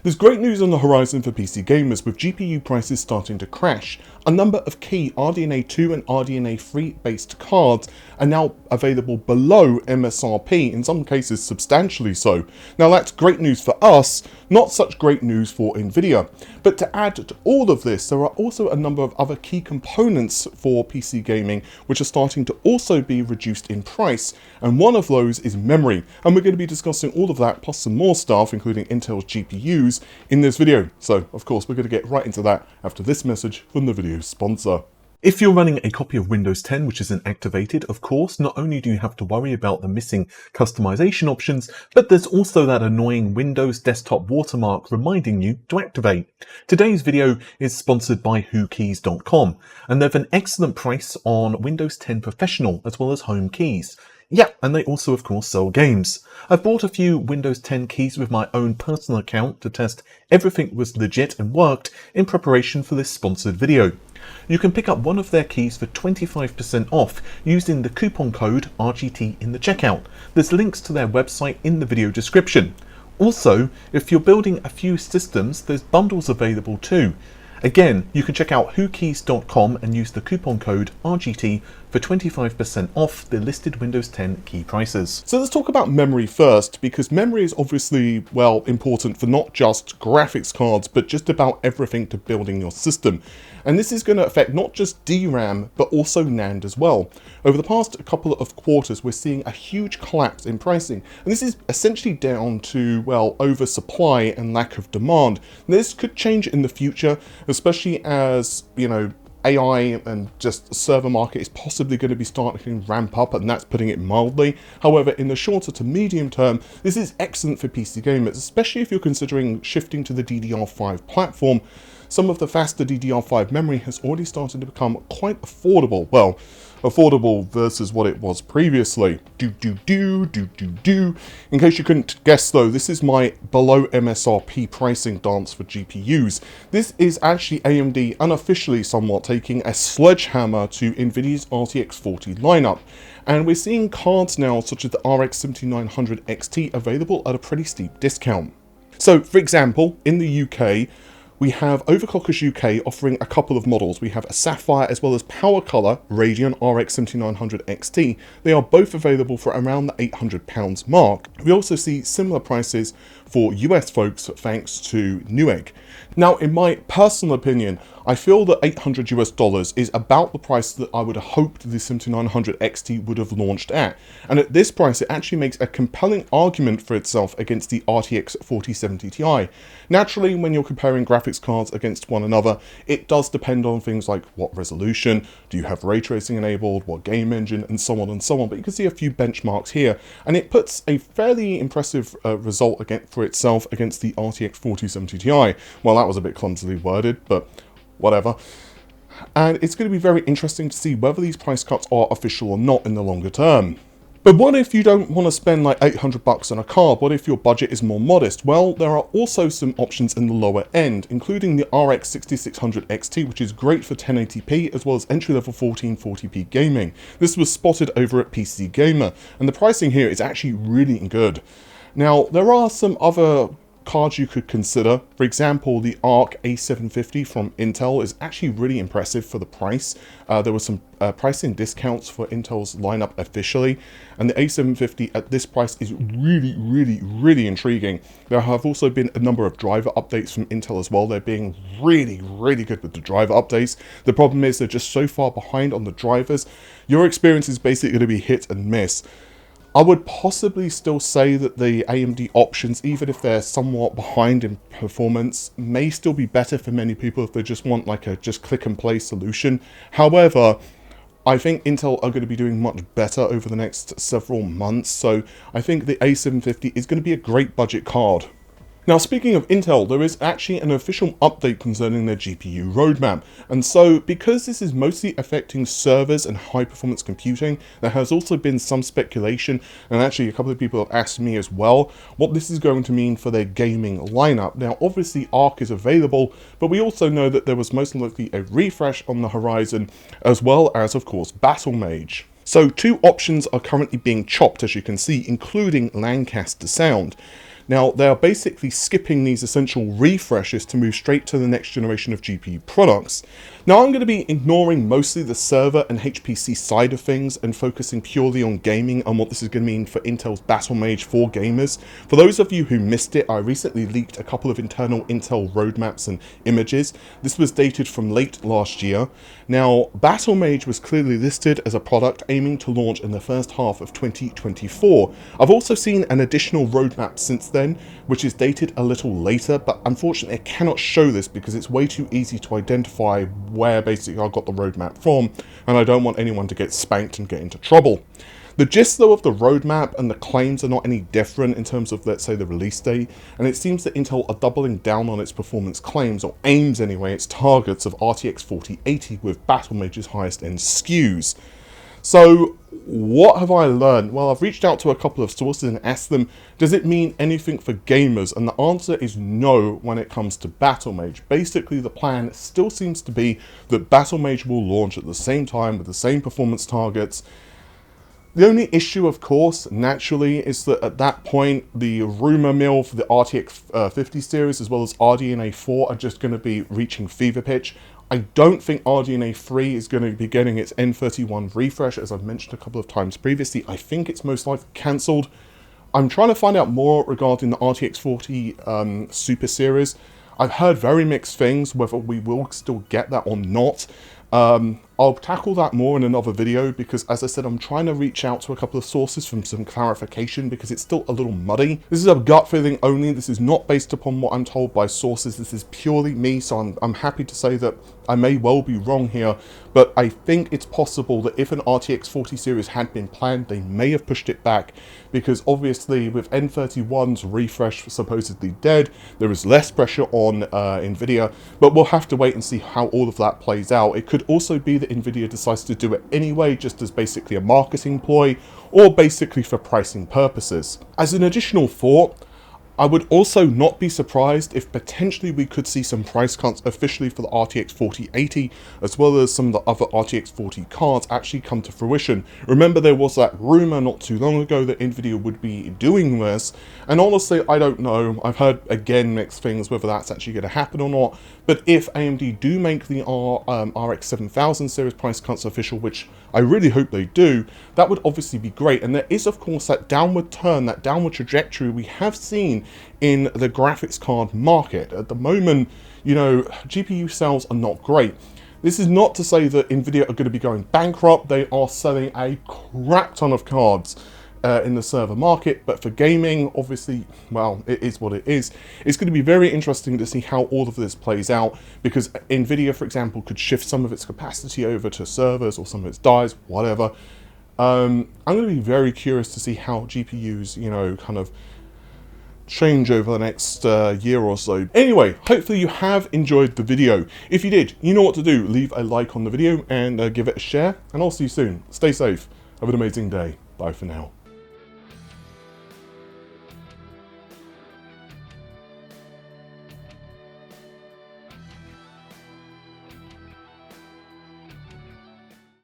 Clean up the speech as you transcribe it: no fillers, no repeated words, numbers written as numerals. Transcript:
There's great news on the horizon for PC gamers, with GPU prices starting to crash. A number of key RDNA 2 and RDNA 3 based cards are now available below MSRP, in some cases substantially so. Now that's great news for us, not such great news for Nvidia. But to add to all of this, there are also a number of other key components for PC gaming which are starting to also be reduced in price, and one of those is memory. And we're going to be discussing all of that plus some more stuff, including Intel's GPUs, in this video. So of course we're going to get right into that after this message from the video sponsor. If you're running a copy of Windows 10 which isn't activated, of course, not only do you have to worry about the missing customization options, but there's also that annoying Windows desktop watermark reminding you to activate. Today's video is sponsored by WhoKeys.com, and they've an excellent price on Windows 10 Professional as well as Home keys. Yeah, and they also of course sell games. I've bought a few Windows 10 keys with my own personal account to test everything was legit and worked in preparation for this sponsored video. You can pick up one of their keys for 25% off using the coupon code RGT in the checkout. There's links to their website in the video description. Also, if you're building a few systems, there's bundles available too. Again, you can check out WhoKeys.com and use the coupon code RGT for 25% off the listed Windows 10 key prices. So let's talk about memory first, because memory is obviously, well, important for not just graphics cards, but just about everything to building your system. And this is going to affect not just DRAM, but also NAND as well. Over the past couple of quarters, we're seeing a huge collapse in pricing. And this is essentially down to, well, oversupply and lack of demand. This could change in the future, especially as, AI and just server market is possibly going to be starting to ramp up, and that's putting it mildly. However, in the shorter to medium term, this is excellent for PC gamers, especially if you're considering shifting to the DDR5 platform. Some of the faster DDR5 memory has already started to become quite affordable. Well, affordable versus what it was previously. In case you couldn't guess though, this is my below MSRP pricing dance for GPUs. This is actually AMD unofficially somewhat taking a sledgehammer to Nvidia's RTX 40 lineup. And we're seeing cards now such as the RX 7900 XT available at a pretty steep discount. So for example, in the UK, we have Overclockers UK offering a couple of models. We have a Sapphire as well as Power Color Radeon RX 7900 XT. They are both available for around the £800 mark. We also see similar prices for US folks thanks to Newegg. Now, in my personal opinion, I feel that $800 US is about the price that I would have hoped the 7900 XT would have launched at. And at this price, it actually makes a compelling argument for itself against the RTX 4070 Ti. Naturally, when you're comparing graphics cards against one another, it does depend on things like what resolution, do you have ray tracing enabled, what game engine, and so on and so on. But you can see a few benchmarks here, and it puts a fairly impressive result for itself against the RTX 4070 Ti. Well, that was a bit clumsily worded, but whatever. And it's going to be very interesting to see whether these price cuts are official or not in the longer term. But what if you don't want to spend like $800 on a card? What if your budget is more modest? Well, there are also some options in the lower end, including the RX 6600 XT, which is great for 1080p, as well as entry-level 1440p gaming. This was spotted over at PC Gamer, and the pricing here is actually really good. Now, there are some other cards you could consider. For example, the ARC A750 from Intel is actually really impressive for the price. There were some pricing discounts for Intel's lineup officially, and the A750 at this price is really intriguing. There have also been a number of driver updates from Intel as well. They're being really good with the driver updates. The problem is they're just so far behind on the drivers. Your experience is basically going to be hit and miss. I would possibly still say that the AMD options, even if they're somewhat behind in performance, may still be better for many people if they just want like a just click and play solution. However, I think Intel are going to be doing much better over the next several months, so I think the A750 is going to be a great budget card. Now, speaking of Intel, there is actually an official update concerning their GPU roadmap. And so, because this is mostly affecting servers and high-performance computing, there has also been some speculation, and actually a couple of people have asked me as well, what this is going to mean for their gaming lineup. Now, obviously, ARC is available, but we also know that there was most likely a refresh on the horizon, as well as, of course, Battlemage. So, two options are currently being chopped, as you can see, including Lancaster sound. Now, they are basically skipping these essential refreshes to move straight to the next generation of GPU products. Now, I'm going to be ignoring mostly the server and HPC side of things and focusing purely on gaming and what this is going to mean for Intel's Battlemage for gamers. For those of you who missed it, I recently leaked a couple of internal Intel roadmaps and images. This was dated from late last year. Now, Battlemage was clearly listed as a product aiming to launch in the first half of 2024. I've also seen an additional roadmap since then, which is dated a little later, but unfortunately I cannot show this because it's way too easy to identify where basically I got the roadmap from, and I don't want anyone to get spanked and get into trouble. The gist though of the roadmap and the claims are not any different in terms of, let's say, the release date, and it seems that Intel are doubling down on its performance claims, or aims anyway, its targets of RTX 4080 with Battlemage's highest end SKUs. So what have I learned? Well, I've reached out to a couple of sources and asked them, does it mean anything for gamers? And the answer is no when it comes to Battlemage. Basically, the plan still seems to be that Battlemage will launch at the same time with the same performance targets. The only issue, of course, naturally, is that at that point, the rumor mill for the RTX 50 series as well as RDNA 4 are just going to be reaching fever pitch. I don't think RDNA 3 is going to be getting its N31 refresh, as I've mentioned a couple of times previously. I think it's most likely cancelled. I'm trying to find out more regarding the RTX 40 Super Series. I've heard very mixed things, whether we will still get that or not. I'll tackle that more in another video because, as I said, I'm trying to reach out to a couple of sources for some clarification because it's still a little muddy. This is a gut feeling only. This is not based upon what I'm told by sources. This is purely me, so I'm happy to say that I may well be wrong here, but I think it's possible that if an RTX 40 series had been planned, they may have pushed it back because obviously with N31's refresh supposedly dead, there is less pressure on Nvidia, but we'll have to wait and see how all of that plays out. It could also be that Nvidia decides to do it anyway, just as basically a marketing ploy, or basically for pricing purposes. As an additional thought, I would also not be surprised if potentially we could see some price cuts officially for the RTX 4080, as well as some of the other RTX 40 cards actually come to fruition. Remember, there was that rumor not too long ago that Nvidia would be doing this, and honestly, I don't know. I've heard, again, mixed things whether that's actually going to happen or not, but if AMD do make the RX 7000 series price cuts official, which I really hope they do, that would obviously be great. And there is, of course, that downward turn, that downward trajectory we have seen in the graphics card market. At the moment, you know, GPU sales are not great. This is not to say that Nvidia are going to be going bankrupt. They are selling a crap ton of cards in the server market, but for gaming, obviously, well, it is what it is. It's going to be very interesting to see how all of this plays out, because Nvidia, for example, could shift some of its capacity over to servers or some of its dies, whatever. I'm going to be very curious to see how GPUs, you know, kind of change over the next year or so. Anyway, hopefully you have enjoyed the video. If you did, you know what to do. Leave a like on the video and give it a share, and I'll see you soon. Stay safe. Have an amazing day. Bye for now.